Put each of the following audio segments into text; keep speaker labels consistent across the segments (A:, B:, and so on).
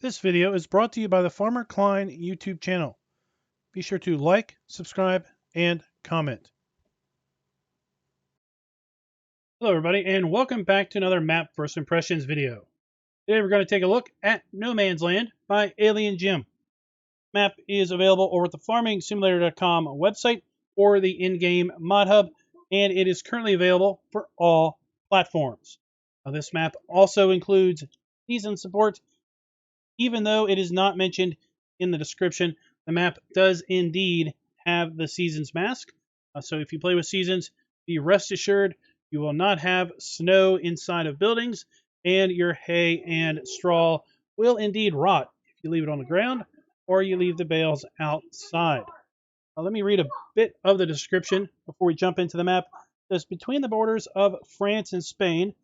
A: This video is brought to you by the Farmer Klein YouTube channel. Be sure to like, subscribe, and comment. Hello everybody, and welcome back to another Map First Impressions video. Today we're going to take a look at No Man's Land by Alien Jim. Map is available over at the farmingsimulator.com website or the in-game mod hub, and it is currently available for all platforms. This map also includes season support. Even though it is not mentioned in the description, the map does indeed have the Seasons mask. So if you play with Seasons, be rest assured you will not have snow inside of buildings, and your hay and straw will indeed rot if you leave it on the ground or you leave the bales outside. Let me read a bit of the description before we jump into the map. It says, between the borders of France and Spain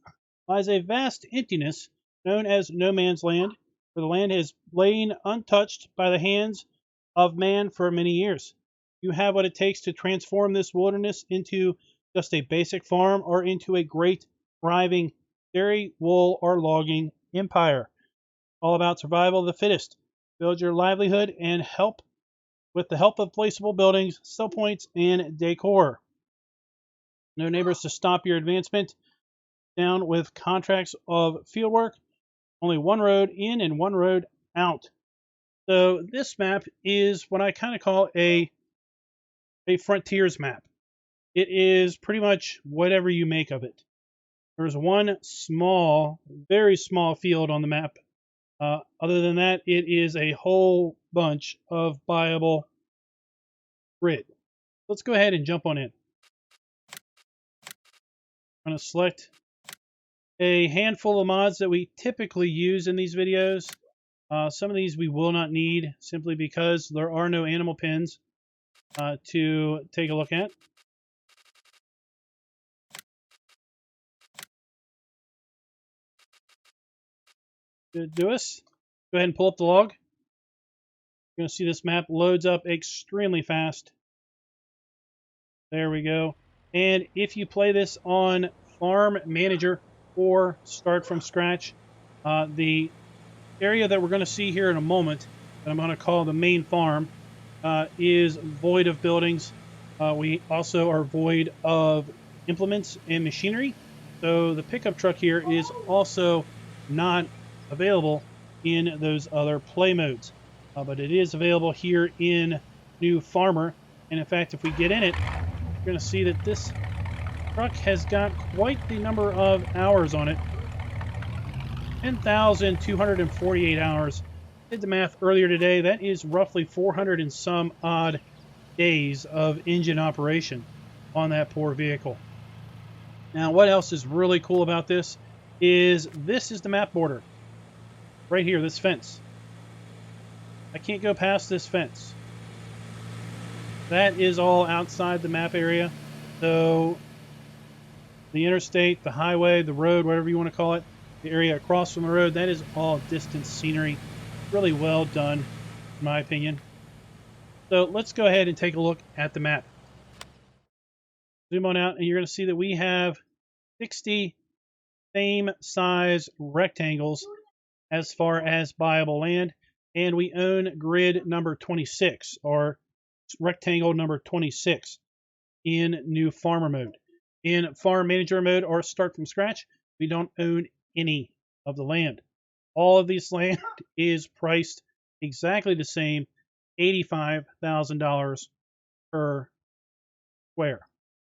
A: lies a vast emptiness known as No Man's Land, where the land has lain untouched by the hands of man for many years. You have what it takes to transform this wilderness into just a basic farm or into a great, thriving dairy, wool, or logging empire. All about survival of the fittest. Build your livelihood and help with the help of placeable buildings, sell points, and decor. No neighbors to stop your advancement. Down with contracts of fieldwork. Only one road in and one road out. So this map is what I kind of call a frontiers map. It is pretty much whatever you make of it. There's one small, very small field on the map. Other than that, it is a whole bunch of buyable grid. Let's go ahead and jump on in. I'm going to select a handful of mods that we typically use in these videos. Some of these we will not need simply because there are no animal pens to take a look at. Do us. Go ahead and pull up the log. You're going to see this map loads up extremely fast. There we go. And if you play this on Farm Manager or start from scratch, the area that we're going to see here in a moment, that I'm going to call the main farm, is void of buildings. We also are void of implements and machinery. So the pickup truck here is also not available in those other play modes. But it is available here in New Farmer. And in fact, if we get in it, you're going to see that this truck has got quite the number of hours on it. 10,248 hours. Did the math earlier today. That is roughly 400 and some odd days of engine operation on that poor vehicle. Now, what else is really cool about this is the map border. Right here, this fence. I can't go past this fence. That is all outside the map area. So the interstate, the highway, the road, whatever you want to call it, the area across from the road, that is all distance scenery. Really well done, in my opinion. So let's go ahead and take a look at the map. Zoom on out, and you're going to see that we have 60 same size rectangles as far as buyable land, and we own grid number 26, or rectangle number 26 in New Farmer mode. In Farm Manager mode or start from scratch, we don't own any of the land. All of this land is priced exactly the same, $85,000 per square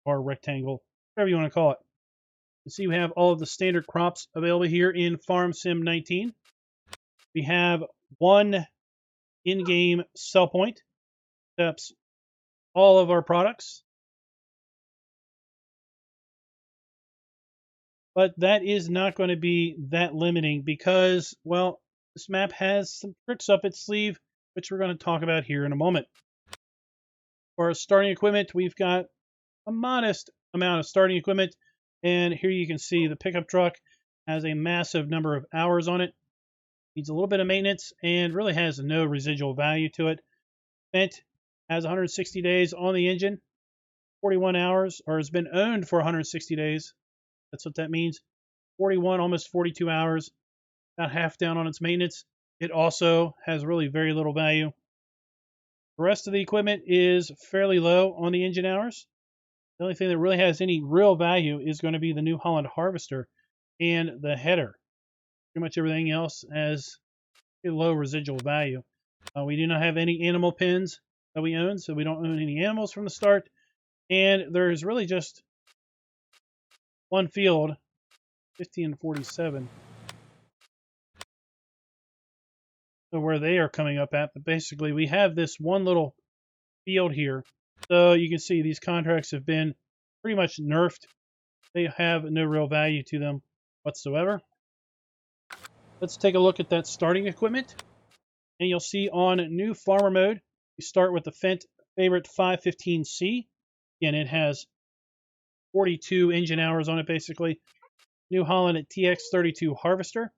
A: or rectangle, whatever you want to call it. You see we have all of the standard crops available here in Farm Sim 19. We have one in-game sell point, accepts all of our products. But that is not going to be that limiting because, well, this map has some tricks up its sleeve, which we're going to talk about here in a moment. For our starting equipment, we've got a modest amount of starting equipment. And here you can see the pickup truck has a massive number of hours on it. Needs a little bit of maintenance and really has no residual value to it. Vent has 160 days on the engine, 41 hours, or has been owned for 160 days. That's what that means. 41, almost 42 hours, about half down on its maintenance. It also has really very little value. The rest of the equipment is fairly low on the engine hours. The only thing that really has any real value is going to be the New Holland harvester and the header. Pretty much everything else has a low residual value. We do not have any animal pens that we own, so we don't own any animals from the start. And there's really just one field, 1547, so where they are coming up at. But basically, we have this one little field here. So you can see these contracts have been pretty much nerfed. They have no real value to them whatsoever. Let's take a look at that starting equipment. And you'll see on new farmer mode, we start with the Fendt Favorite 515C. Again, it has 42 engine hours on it, basically. New Holland at TX32 Harvester,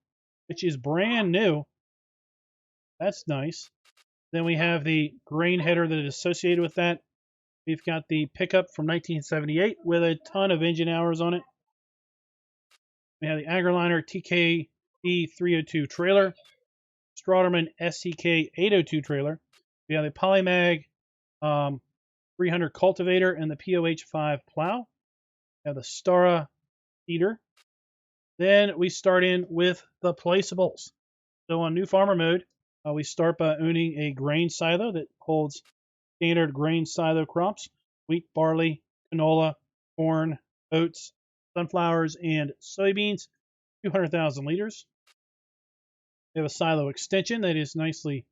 A: which is brand new. That's nice. Then we have the grain header that is associated with that. We've got the pickup from 1978 with a ton of engine hours on it. We have the AgriLiner TKE 302 trailer, Strawderman SCK 802 trailer. We have the Polymag 300 cultivator and the POH 5 plow. We have the Stara seeder. Then we start in with the placeables. So on new farmer mode, we start by owning a grain silo that holds standard grain silo crops: wheat, barley, canola, corn, oats, sunflowers, and soybeans, 200,000 liters. We have a silo extension that is nicely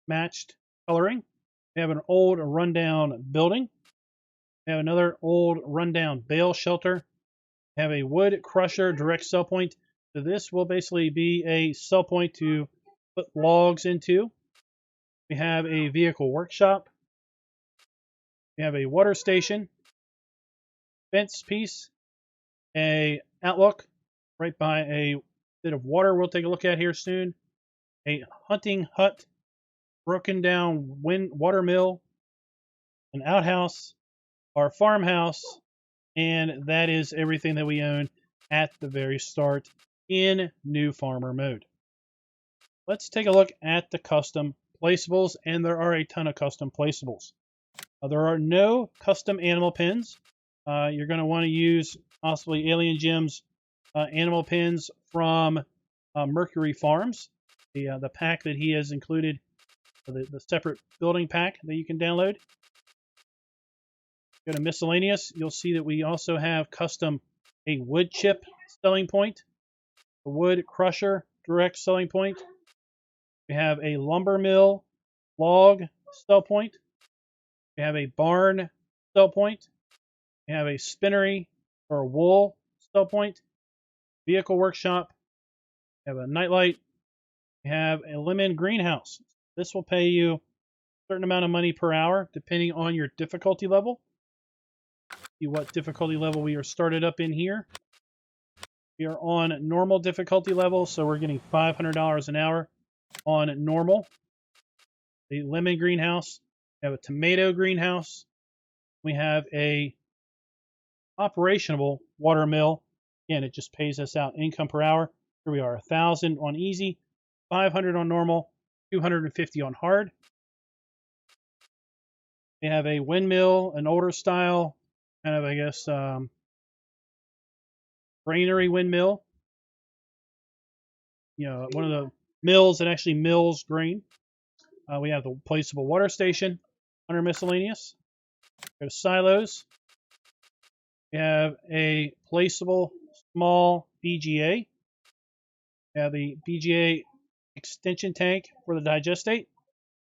A: matched coloring. We have an old rundown building. We have another old rundown bale shelter. We have a wood crusher direct sell point. So this will basically be a sell point to put logs into. We have a vehicle workshop. We have a water station, fence piece, a outlook right by a bit of water we'll take a look at here soon, a hunting hut, broken down water mill, an outhouse, our farmhouse, and that is everything that we own at the very start in new farmer mode. Let's take a look at the custom placeables, and there are a ton of custom placeables. There are no custom animal pins. You're going to want to use possibly Alien Jim's animal pins from Mercury Farms, the pack that he has included, the separate building pack that you can download. Go to miscellaneous. You'll see that we also have custom a wood chip selling point, a wood crusher direct selling point. We have a lumber mill log sell point. We have a barn sell point. We have a spinnery or wool sell point. Vehicle workshop. We have a nightlight. We have a lemon greenhouse. This will pay you a certain amount of money per hour depending on your difficulty level. See what difficulty level we are started up in here. We are on normal difficulty level, so we're getting $500 an hour on normal. The lemon greenhouse. We have a tomato greenhouse. We have a operational water mill. Again, it just pays us out income per hour. Here we are, 1,000 on easy, 500 on normal, 250 on hard. We have a windmill, an older style, kind of, I guess, granary windmill. You know, one of the mills that actually mills grain. We have the placeable water station under miscellaneous. Go to silos. We have a placeable small BGA. We have the BGA extension tank for the digestate.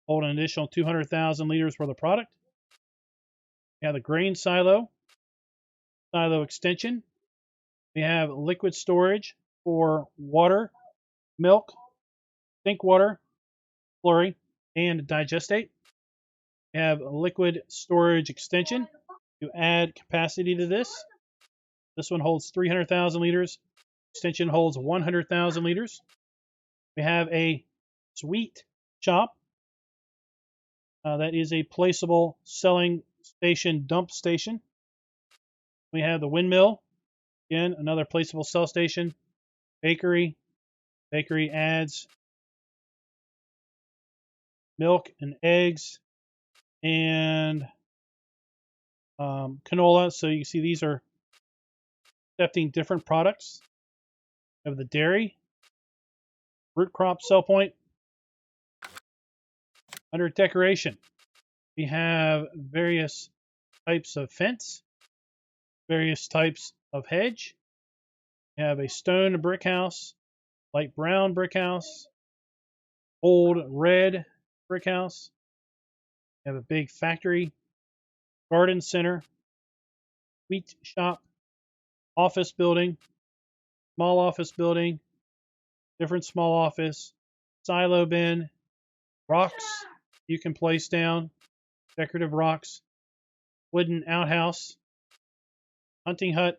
A: Hold an additional 200,000 liters worth of product. We have the grain silo extension. We have liquid storage for water, milk, sink water, slurry, and digestate. We have a liquid storage extension to add capacity to this. This one holds 300,000 liters. Extension holds 100,000 liters. We have a sweet shop. That is a placeable selling station, dump station. We have the windmill. Again, another placeable sell station. Bakery. Bakery adds milk and eggs, and canola. So you can see these are accepting different products. We have the dairy, root crop sell point. Under decoration, we have various types of fence, various types of hedge. We have a stone brick house, light brown brick house, old red brick house. We have a big factory, garden center, wheat shop, office building, small office building, different small office, silo bin, rocks you can place down, decorative rocks, wooden outhouse, hunting hut,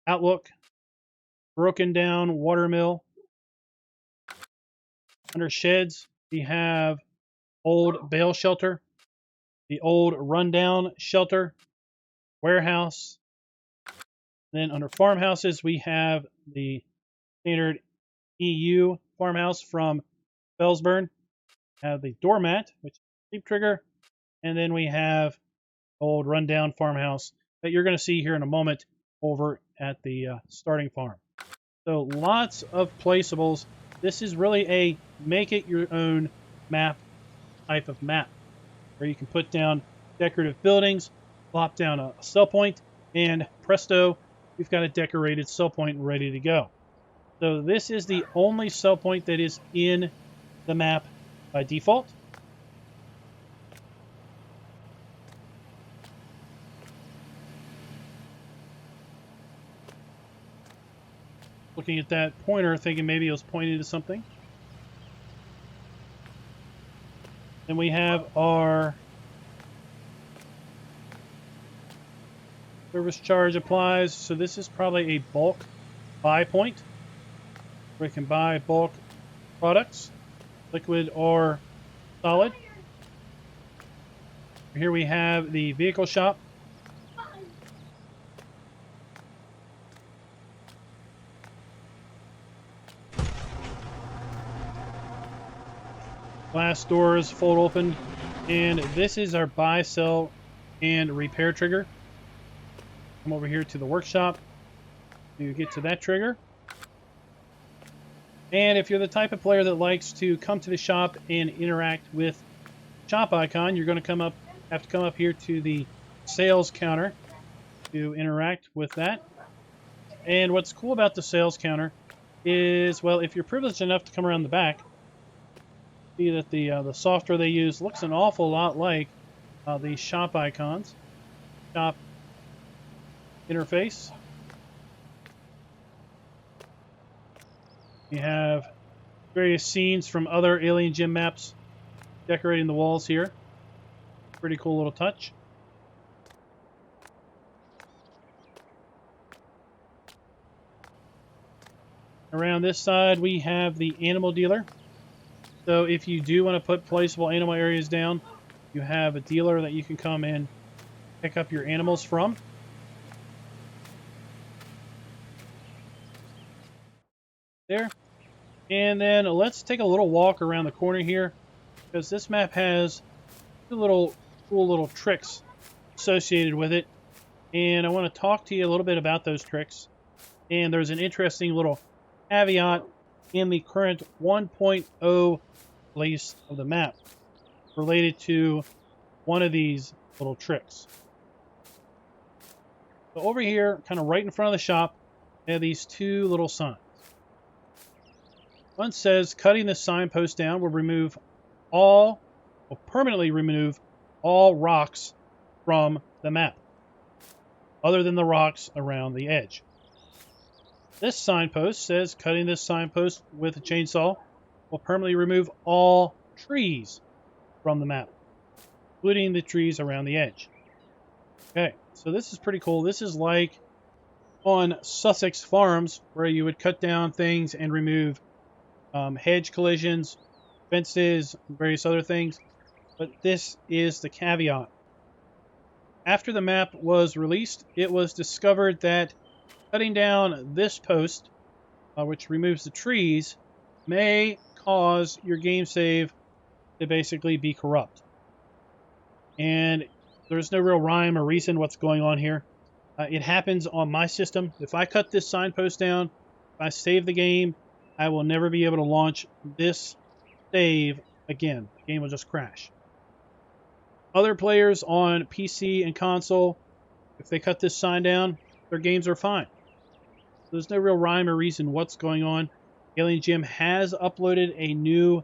A: outlook, broken down watermill. Under sheds, we have old bale shelter, the old rundown shelter, warehouse. Then under farmhouses, we have the standard EU farmhouse from Felsburn. Have the doormat, which is a sleep trigger, and then we have old rundown farmhouse that you're going to see here in a moment over at the starting farm. So lots of placeables. This is really a make it your own map type of map where you can put down decorative buildings, plop down a sell point, and presto, you've got a decorated sell point ready to go. So this is the only sell point that is in the map by default. Looking at that pointer, thinking maybe it was pointing to something. Then we have our service charge applies. So this is probably a bulk buy point where we can buy bulk products, liquid or solid. Here we have the vehicle shop. Glass doors fold open, and this is our buy, sell, and repair trigger. Come over here to the workshop to get to that trigger. And if you're the type of player that likes to come to the shop and interact with shop icon, you're going to have to come up here to the sales counter to interact with that. And what's cool about the sales counter is, well, if you're privileged enough to come around the back, see that the software they use looks an awful lot like the shop icons, shop interface. You have various scenes from other Alien Gym maps decorating the walls here. Pretty cool little touch. Around this side we have the animal dealer. So if you do want to put placeable animal areas down, you have a dealer that you can come in, pick up your animals from. There. And then let's take a little walk around the corner here, because this map has two cool little tricks associated with it. And I want to talk to you a little bit about those tricks. And there's an interesting little caveat in the current 1.0 release of the map related to one of these little tricks. So over here, kind of right in front of the shop, they have these two little signs. One says, cutting this signpost down will permanently remove all rocks from the map, other than the rocks around the edge. This signpost says, cutting this signpost with a chainsaw will permanently remove all trees from the map, including the trees around the edge. Okay, so this is pretty cool. This is like on Sussex farms, where you would cut down things and remove hedge collisions, fences, and various other things. But this is the caveat. After the map was released, it was discovered that cutting down this post, which removes the trees, may cause your game save to basically be corrupt. And there's no real rhyme or reason what's going on here. It happens on my system. If I cut this signpost down, if I save the game, I will never be able to launch this save again. The game will just crash. Other players on PC and console, if they cut this sign down, their games are fine. There's no real rhyme or reason what's going on. Alien Jim has uploaded a new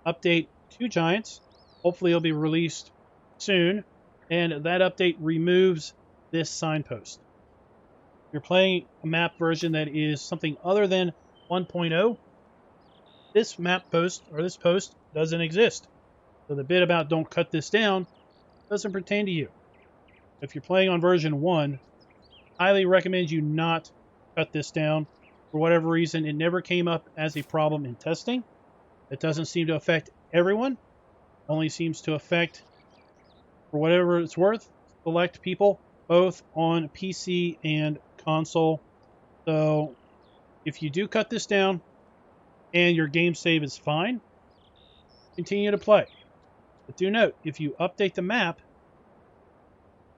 A: update to Giants. Hopefully it'll be released soon. And that update removes this signpost. If you're playing a map version that is something other than 1.0, this map post, or this post, doesn't exist. So the bit about don't cut this down doesn't pertain to you. If you're playing on version 1, I highly recommend you not cut this down. For whatever reason, it never came up as a problem in testing. It doesn't seem to affect everyone. It only seems to affect, for whatever it's worth, select people, both on PC and console. So if you do cut this down and your game save is fine, continue to play. But do note, if you update the map,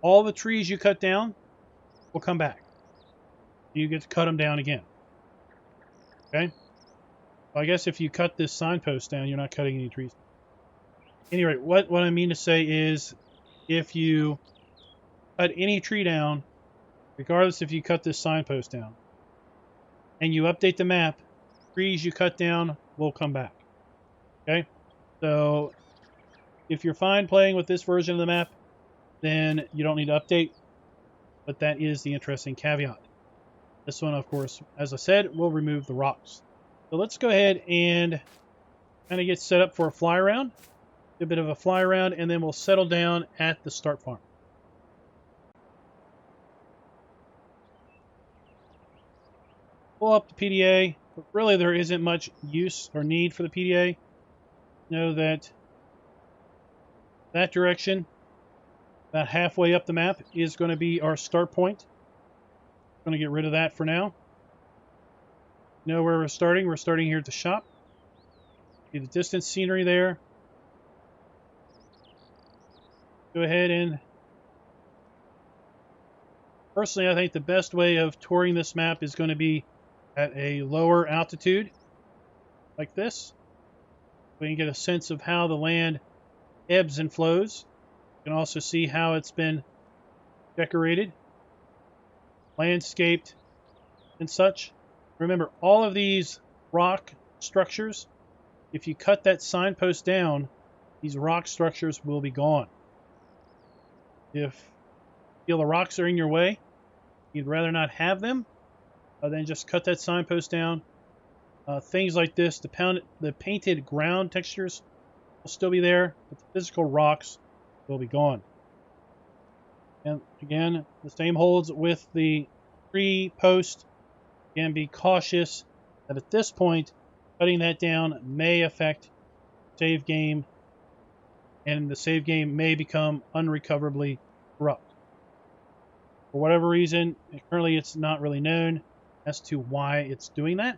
A: all the trees you cut down will come back. You get to cut them down again. Okay? Well, I guess if you cut this signpost down, you're not cutting any trees. Anyway, what I mean to say is, if you cut any tree down, regardless if you cut this signpost down, and you update the map, trees you cut down will come back. Okay? So, if you're fine playing with this version of the map, then you don't need to update. But that is the interesting caveat. This one, of course, as I said, will remove the rocks. So let's go ahead and kind of get set up for a fly around. A bit of a fly around, and then we'll settle down at the start farm. Pull up the PDA, but really there isn't much use or need for the PDA. Know that that direction, about halfway up the map, is going to be our start point. I'm going to get rid of that for now. Know where we're starting. We're starting here at the shop. See the distance scenery there. Go ahead and... Personally, I think the best way of touring this map is going to be at a lower altitude, like this. We can get a sense of how the land ebbs and flows. You can also see how it's been decorated, landscaped, and such. Remember, all of these rock structures, if you cut that signpost down, these rock structures will be gone. If you feel the rocks are in your way, you'd rather not have them, then just cut that signpost down. Things like this, the painted ground textures will still be there, but the physical rocks will be gone. And again, the same holds with the tree post. Again, be cautious that at this point, cutting that down may affect save game, and the save game may become unrecoverably corrupt. For whatever reason, currently it's not really known as to why it's doing that.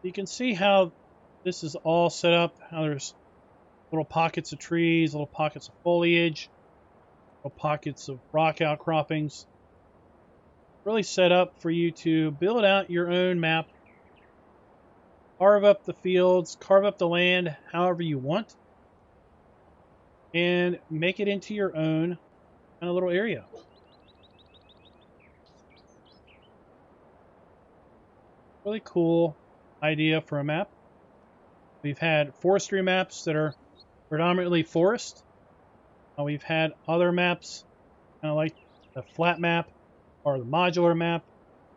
A: You can see how this is all set up, how there's little pockets of trees, little pockets of foliage, little pockets of rock outcroppings. Really set up for you to build out your own map, carve up the fields, carve up the land however you want, and make it into your own kind of little area. Really cool idea for a map. We've had forestry maps that are predominantly forest. We've had other maps, kind of like the flat map or the modular map,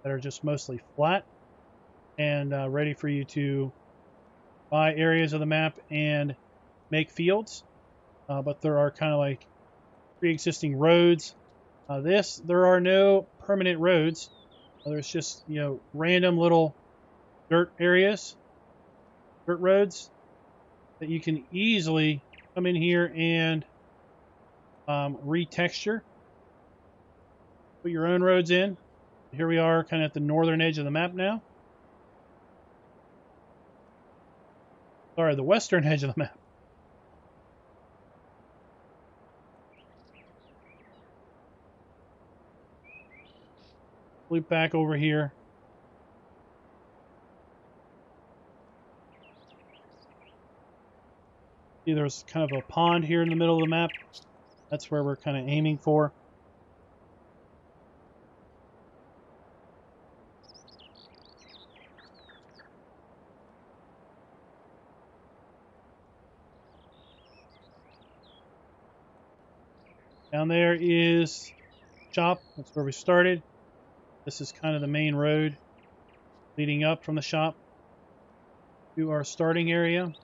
A: that are just mostly flat and ready for you to buy areas of the map and make fields. But there are kind of like pre-existing roads. There are no permanent roads. There's just, random little dirt areas, dirt roads that you can easily come in here and retexture. Put your own roads in. Here we are kind of at the northern edge of the map now. Sorry, the western edge of the map. Loop back over here. See, there's kind of a pond here in the middle of the map. That's where we're kind of aiming for. Down there is shop. That's where we started. This is kind of the main road leading up from the shop to our starting area.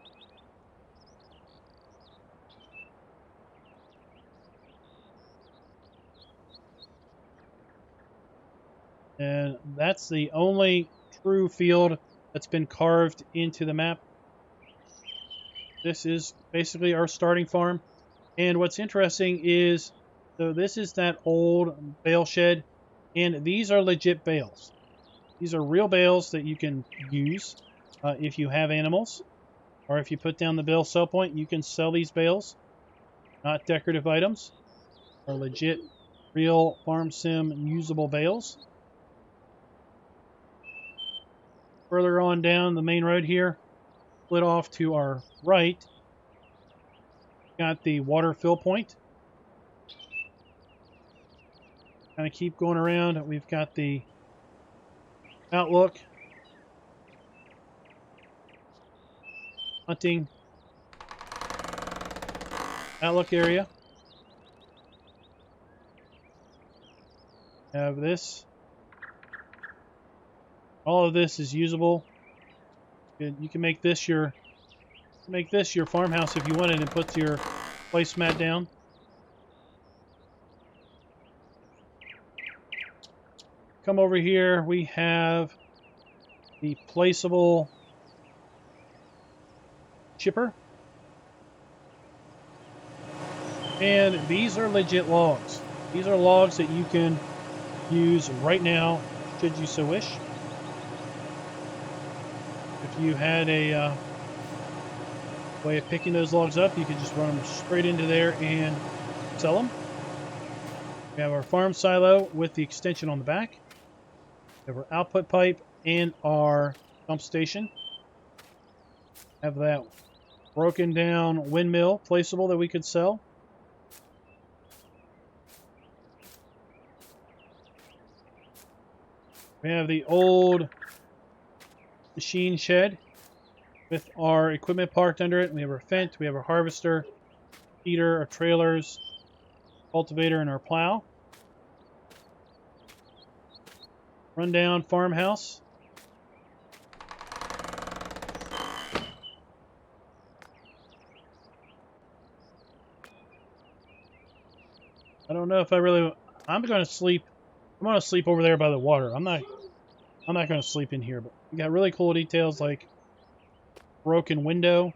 A: And that's the only true field that's been carved into the map. This is basically our starting farm. And what's interesting is, so this is that old bale shed, and these are legit bales. These are real bales that you can use if you have animals, or if you put down the bale sell point, you can sell these bales. Not decorative items, are legit, real farm sim usable bales. Further on down the main road here, split off to our right, got the water fill point. Kind of keep going around. We've got the outlook, hunting outlook area. Have this. All of this is usable. You can make this your farmhouse if you wanted, and put your placemat down. Come over here. We have the placeable chipper. And these are legit logs. These are logs that you can use right now, should you so wish. If you had a way of picking those logs up, you could just run them straight into there and sell them. We have our farm silo with the extension on the back. We have our output pipe and our dump station. Have that broken down windmill placeable that we could sell. We have the old machine shed with our equipment parked under it. We have our fence, we have our harvester, feeder, our trailers, cultivator, and our plow. Rundown farmhouse. I don't know if I'm going to sleep. I'm going to sleep over there by the water. I'm not going to sleep in here, but we got really cool details like broken window.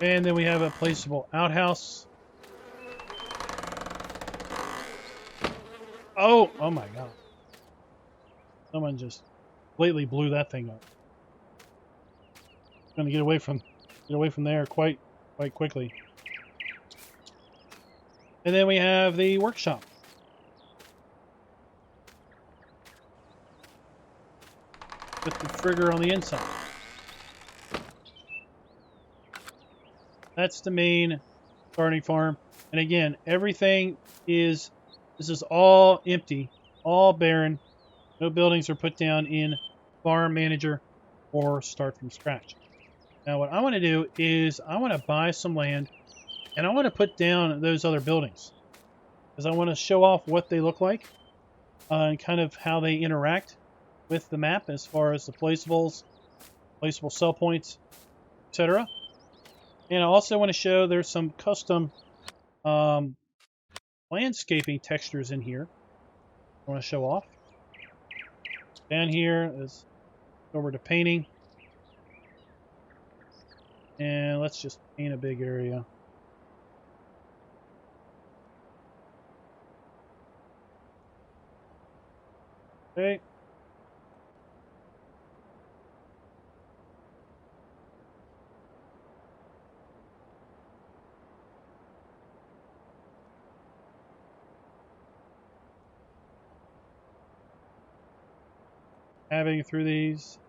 A: And then we have a placeable outhouse. Oh my God. Someone just completely blew that thing up. Going to get away from there quite quickly. And then we have the workshop. With the trigger on the inside. That's the main starting farm. And again, everything this is all empty, all barren. No buildings are put down in Farm Manager or start from scratch. Now what I want to do is I want to buy some land and I want to put down those other buildings. Because I want to show off what they look like and kind of how they interact with the map as far as the placeables, placeable sell points, etc. And I also want to show there's some custom landscaping textures in here I want to show off. Down here is over to painting. And let's just paint a big area. Okay. Having through these.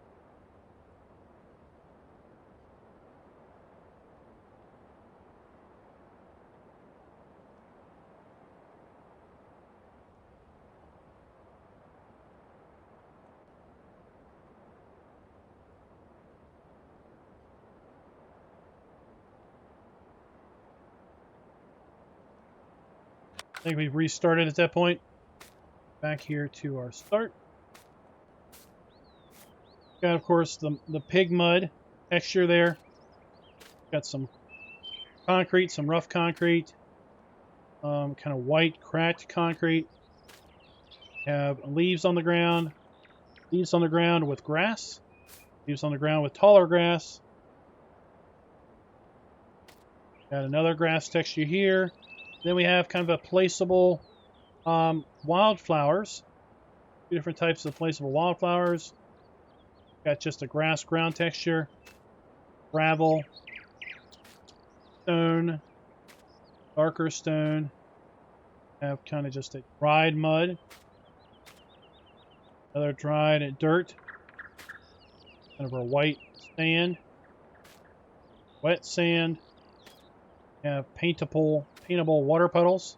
A: I think we've restarted at that point. Back here to our start. Got, of course, the pig mud texture there. Got some concrete, some rough concrete, kind of white cracked concrete. Have leaves on the ground with grass, leaves on the ground with taller grass. Got another grass texture here. Then we have kind of a placeable wildflowers. Two different types of placeable wildflowers. Got just a grass ground texture, gravel, stone, darker stone. Have kind of just a dried mud. Another dried dirt. Kind of a white sand. Wet sand. Have paintable water puddles.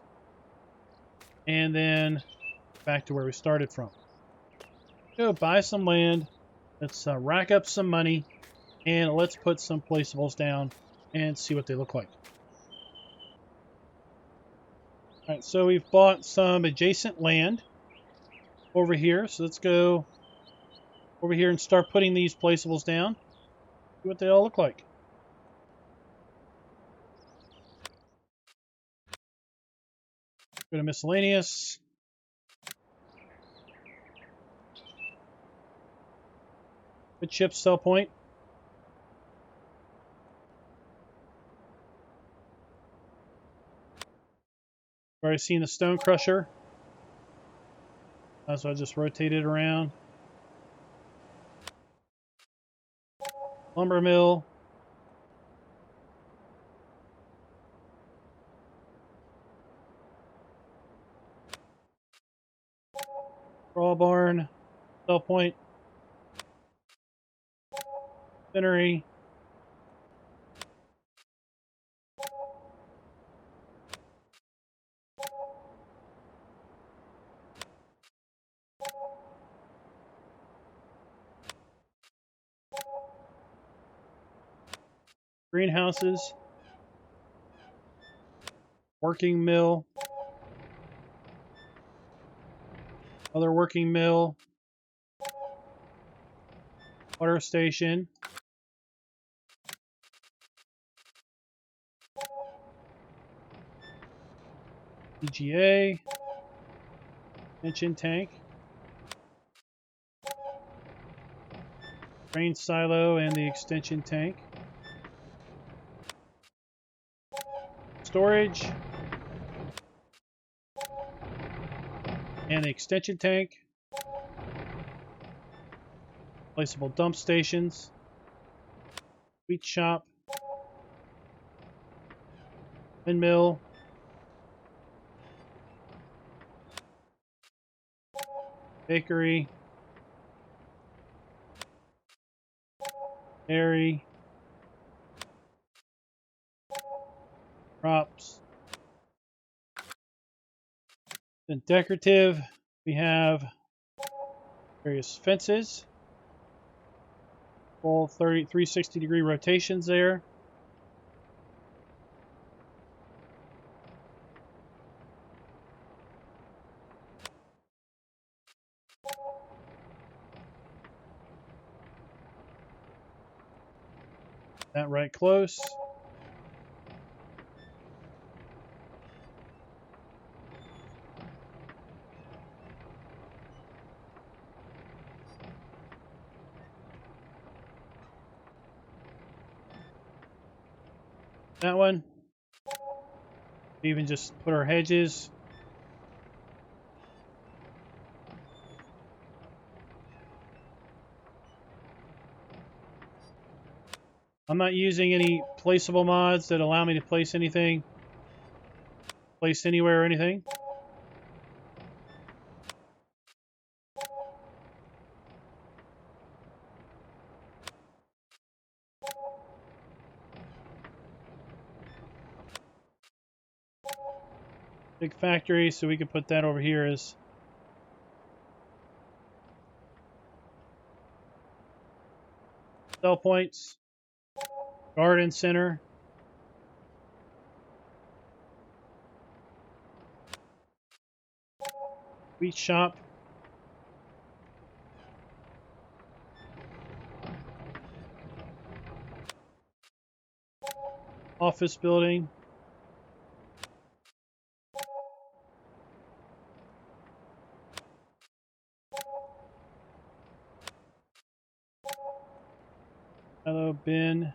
A: And then back to where we started from. Go buy some land. Let's rack up some money. And let's put some placeables down and see what they look like. Alright, so we've bought some adjacent land over here. So let's go over here and start putting these placeables down. See what they all look like. Go to miscellaneous. Wood chip sell point. Already seen the stone crusher. So I just rotate it around. Lumber mill. Straw barn. Sell point. Spinnery. Greenhouses. Working mill. Other working mill. Water station. EGA. Extension tank. Grain silo and the extension tank. Storage. And the extension tank. Placeable dump stations. Wheat shop. Windmill. Bakery. Dairy. Crops. Then decorative, we have various fences. Full 360-degree rotations there. That right close. That one. Even just put our hedges. I'm not using any placeable mods that allow me to place anything. Place anywhere or anything. Big factory, so we can put that over here as sell points. Garden center. Wheat shop. Office building. Hello, bin.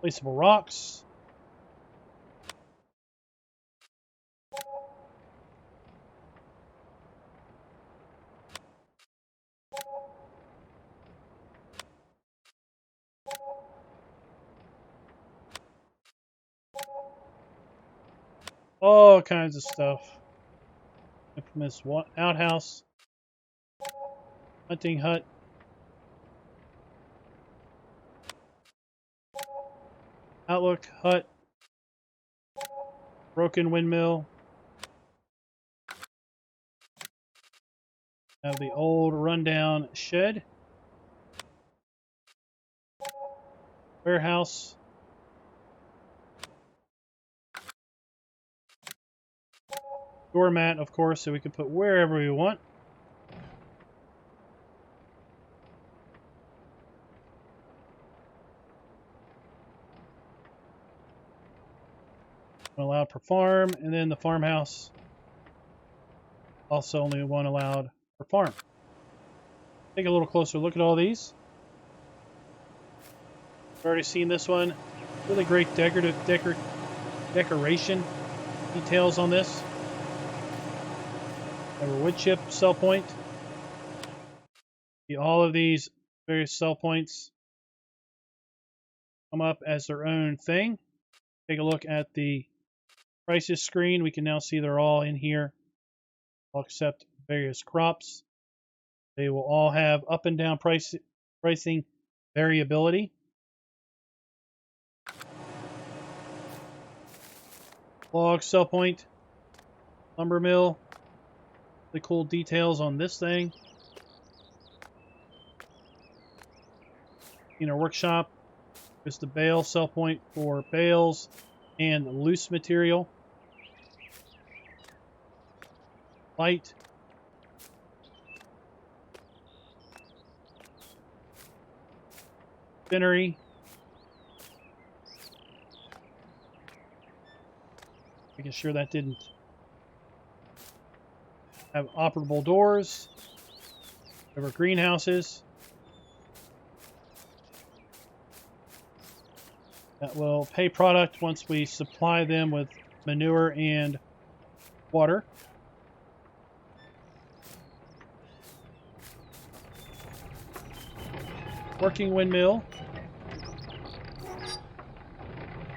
A: Placeable rocks. All kinds of stuff. Infamous outhouse. Hunting hut. Outlook hut. Broken windmill. Have the old rundown shed. Warehouse. Doormat, of course, so we can put wherever we want. Allowed per farm, and then the farmhouse. Also only one allowed per farm. Take a little closer look at all these. We've already seen this one. Really great decoration details on this. Have a wood chip sell point. See all of these various sell points come up as their own thing. Take a look at the prices screen. We can now see they're all in here, all except various crops. They will all have up and down pricing variability. Log sell point, lumber mill. The cool details on this thing. In our workshop, there's the bale sell point for bales and loose material. Light. Spinnery. Making sure that didn't have operable doors. There were greenhouses that will pay product once we supply them with manure and water. Working windmill.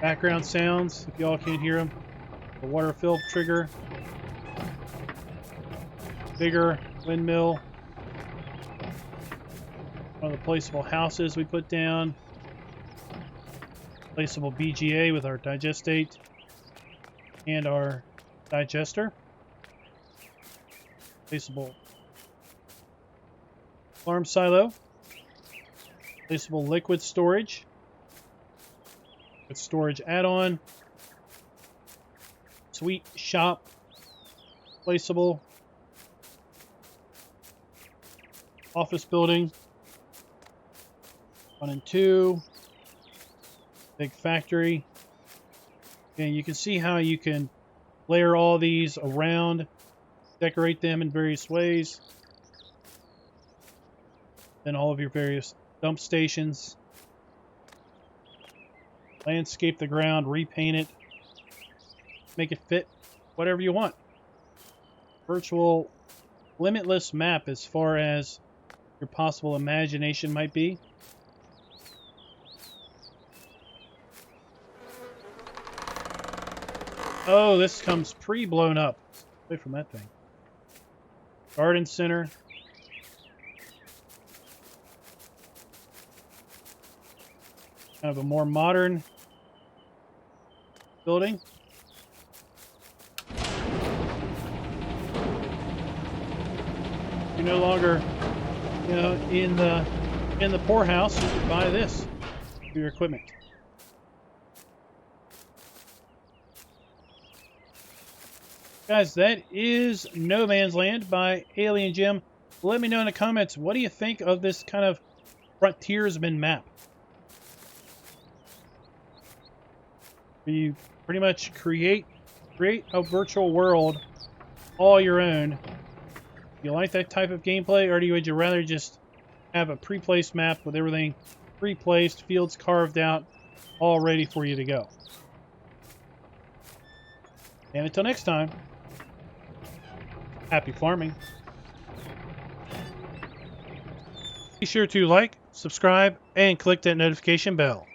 A: Background sounds, if y'all can't hear them. The water fill trigger. Bigger windmill. One of the placeable houses we put down. Placeable BGA with our digestate and our digester. Placeable farm silo. Placeable liquid storage with storage add-on. Sweet shop. Placeable. Office building. 1 and 2. Big factory. And you can see how you can layer all these around, decorate them in various ways. Then all of your various dump stations. Landscape the ground, repaint it, make it fit whatever you want. Virtual limitless map as far as your possible imagination might be. Oh, this comes pre-blown up. Away from that thing. Garden center. Kind of a more modern building. You're no longer, you know, in the poorhouse. You can buy this for your equipment. Guys, that is No Man's Land by Alien Jim. Let me know in the comments, what do you think of this kind of frontiersman map? You pretty much create a virtual world all your own. You like that type of gameplay, or would you rather just have a pre-placed map with everything pre-placed, fields carved out, all ready for you to go? And until next time, happy farming. Be sure to like, subscribe, and click that notification bell.